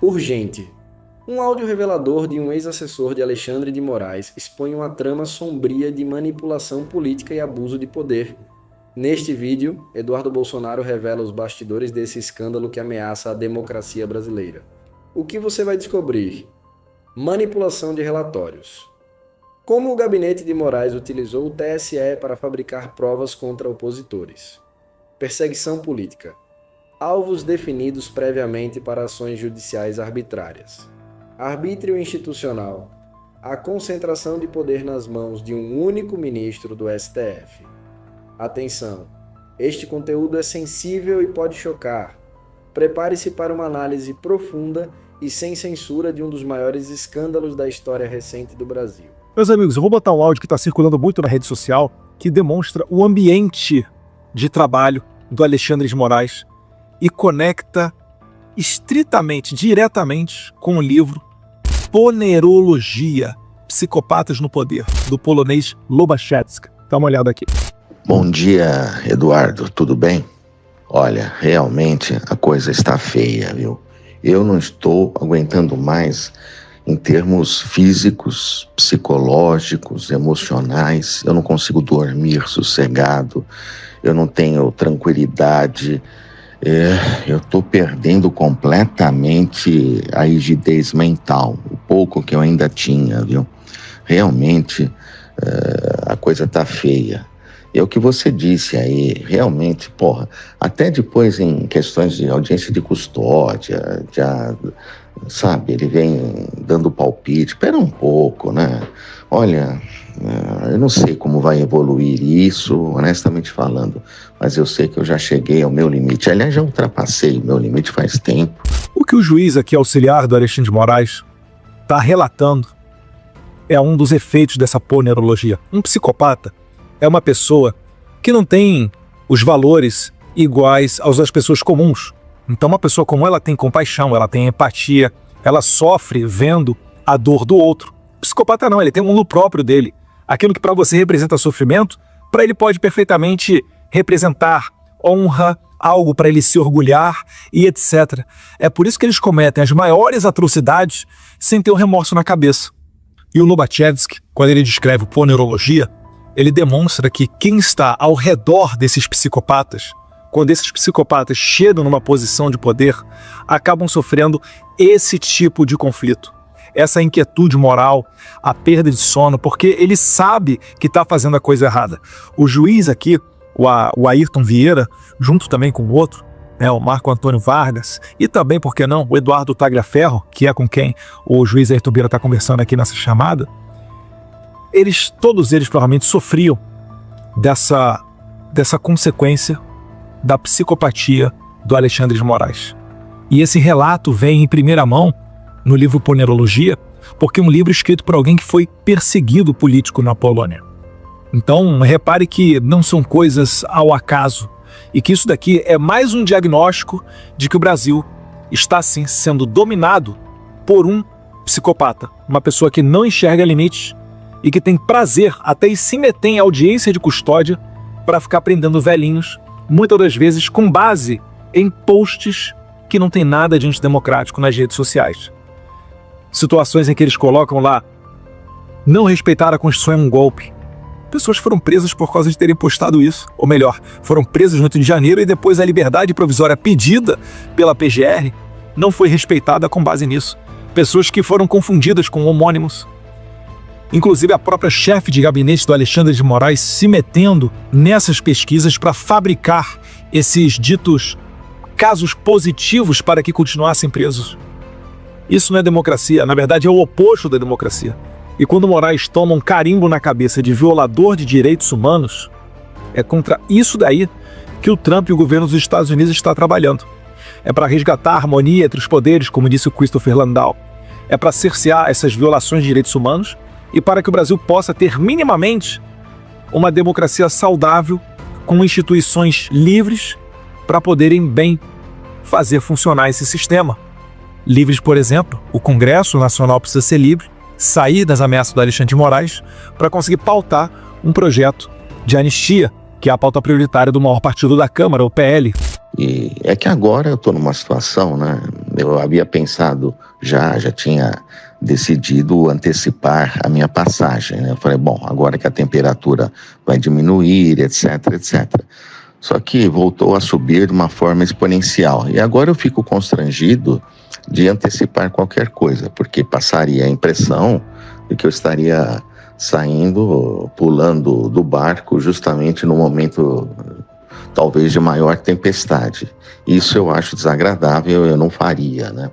Urgente. Um áudio revelador de um ex-assessor de Alexandre de Moraes expõe uma trama sombria de manipulação política e abuso de poder. Neste vídeo, Eduardo Bolsonaro revela os bastidores desse escândalo que ameaça a democracia brasileira. O que você vai descobrir? Manipulação de relatórios. Como o gabinete de Moraes utilizou o TSE para fabricar provas contra opositores. Perseguição política. Alvos definidos previamente para ações judiciais arbitrárias. Arbítrio institucional. A concentração de poder nas mãos de um único ministro do STF. Atenção! Este conteúdo é sensível e pode chocar. Prepare-se para uma análise profunda e sem censura de um dos maiores escândalos da história recente do Brasil. Meus amigos, eu vou botar um áudio que está circulando muito na rede social que demonstra o ambiente de trabalho do Alexandre de Moraes e conecta estritamente, diretamente com o livro Ponerologia, Psicopatas no Poder, do polonês Lobachevsky. Dá uma olhada aqui. Bom dia, Eduardo, tudo bem? Olha, realmente a coisa está feia, viu? Eu não estou aguentando mais em termos físicos, psicológicos, emocionais. Eu não consigo dormir sossegado, eu não tenho tranquilidade. Eu estou perdendo completamente a rigidez mental, o pouco que eu ainda tinha, viu? Realmente a coisa está feia. É o que você disse aí, realmente, até depois em questões de audiência de custódia, sabe, ele vem dando palpite. Espera um pouco, né? Olha, eu não sei como vai evoluir isso, honestamente falando, mas eu sei que eu já cheguei ao meu limite. Aliás, já ultrapassei o meu limite faz tempo. O que o juiz aqui, auxiliar do Alexandre de Moraes, está relatando é um dos efeitos dessa ponerologia. Um psicopata é uma pessoa que não tem os valores iguais aos das pessoas comuns. Então uma pessoa comum, ela tem compaixão, ela tem empatia, ela sofre vendo a dor do outro. O psicopata não, ele tem um mundo próprio dele. Aquilo que para você representa sofrimento, para ele pode perfeitamente representar honra, algo para ele se orgulhar e etc. É por isso que eles cometem as maiores atrocidades sem ter um remorso na cabeça. E o Lobachevsky, quando ele descreve ponerologia, ele demonstra que quem está ao redor desses psicopatas, quando esses psicopatas chegam numa posição de poder, acabam sofrendo esse tipo de conflito. Essa inquietude moral, a perda de sono, porque ele sabe que está fazendo a coisa errada. O juiz aqui, o Ayrton Vieira, junto também com o outro, o Marco Antônio Vargas, e também, por que não, o Eduardo Tagliaferro, que é com quem o juiz Ayrton Vieira está conversando aqui nessa chamada, todos eles provavelmente sofriam dessa consequência da psicopatia do Alexandre de Moraes. E esse relato vem em primeira mão no livro Ponerologia, porque é um livro escrito por alguém que foi perseguido político na Polônia. Então, repare que não são coisas ao acaso, e que isso daqui é mais um diagnóstico de que o Brasil está, sim, sendo dominado por um psicopata, uma pessoa que não enxerga limites e que tem prazer até em se meter em audiência de custódia para ficar prendendo velhinhos, muitas das vezes com base em posts que não tem nada de antidemocrático nas redes sociais. Situações em que eles colocam lá, não respeitar a Constituição é um golpe. Pessoas foram presas por causa de terem postado isso. Ou melhor, foram presas no 8 de janeiro e depois a liberdade provisória pedida pela PGR não foi respeitada com base nisso. Pessoas que foram confundidas com homônimos. Inclusive a própria chefe de gabinete do Alexandre de Moraes se metendo nessas pesquisas para fabricar esses ditos casos positivos para que continuassem presos. Isso não é democracia, na verdade é o oposto da democracia. E quando Moraes toma um carimbo na cabeça de violador de direitos humanos, é contra isso daí que o Trump e o governo dos Estados Unidos está trabalhando. É para resgatar a harmonia entre os poderes, como disse o Christopher Landau. É para cercear essas violações de direitos humanos e para que o Brasil possa ter minimamente uma democracia saudável, com instituições livres para poderem bem fazer funcionar esse sistema. Livres, por exemplo, o Congresso Nacional precisa ser livre, sair das ameaças do Alexandre de Moraes para conseguir pautar um projeto de anistia, que é a pauta prioritária do maior partido da Câmara, o PL. E é que agora eu estou numa situação, Eu havia pensado, já tinha decidido antecipar a minha passagem, né? Eu falei, bom, agora que a temperatura vai diminuir, etc, etc. Só que voltou a subir de uma forma exponencial. E agora eu fico constrangido de antecipar qualquer coisa, porque passaria a impressão de que eu estaria saindo, pulando do barco justamente no momento talvez de maior tempestade. Isso eu acho desagradável, eu não faria, né?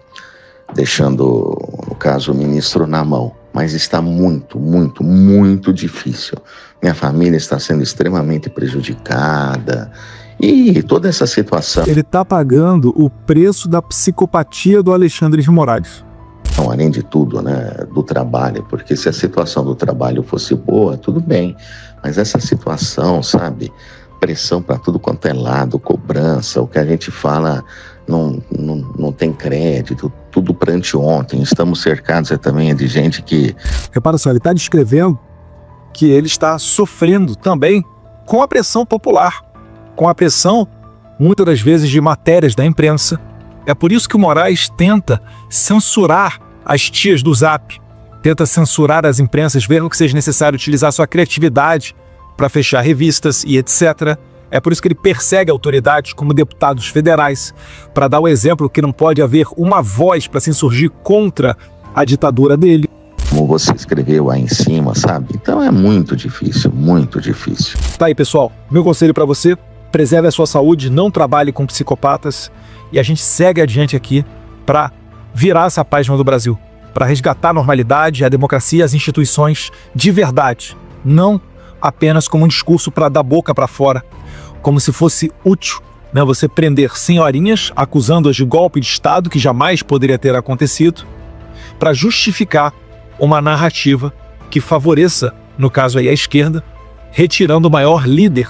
Deixando, no caso, o ministro na mão. Mas está muito, muito, muito difícil. Minha família está sendo extremamente prejudicada. E toda essa situação... Ele está pagando o preço da psicopatia do Alexandre de Moraes. Além de tudo, né, do trabalho, porque se a situação do trabalho fosse boa, tudo bem. Mas essa situação, sabe, pressão para tudo quanto é lado, cobrança, o que a gente fala não tem crédito, tudo para anteontem. Estamos cercados também de gente que... Repara só, ele está descrevendo que ele está sofrendo também com a pressão popular, com a pressão, muitas das vezes, de matérias da imprensa. É por isso que o Moraes tenta censurar as tias do Zap, tenta censurar as imprensas, mesmo que seja necessário utilizar sua criatividade para fechar revistas e etc. É por isso que ele persegue autoridades como deputados federais, para dar o exemplo que não pode haver uma voz para se insurgir contra a ditadura dele. Como você escreveu aí em cima, sabe? Então é muito difícil, muito difícil. Tá aí, pessoal. Meu conselho para você, preserve a sua saúde, não trabalhe com psicopatas e a gente segue adiante aqui para virar essa página do Brasil, para resgatar a normalidade, a democracia, as instituições de verdade, não apenas como um discurso para dar boca para fora, como se fosse útil, né, você prender senhorinhas acusando-as de golpe de Estado que jamais poderia ter acontecido, para justificar uma narrativa que favoreça, no caso aí, a esquerda, retirando o maior líder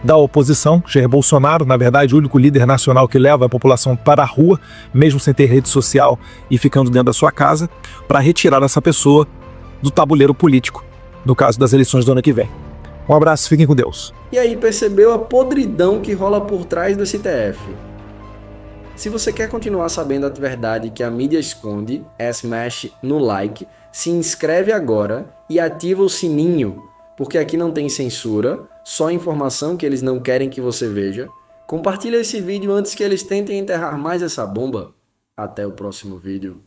da oposição, Jair Bolsonaro, na verdade o único líder nacional que leva a população para a rua, mesmo sem ter rede social e ficando dentro da sua casa, para retirar essa pessoa do tabuleiro político, no caso das eleições do ano que vem. Um abraço, fiquem com Deus. E aí, percebeu a podridão que rola por trás do STF? Se você quer continuar sabendo a verdade que a mídia esconde, smash no like, se inscreve agora e ativa o sininho, porque aqui não tem censura, só informação que eles não querem que você veja. Compartilha esse vídeo antes que eles tentem enterrar mais essa bomba. Até o próximo vídeo.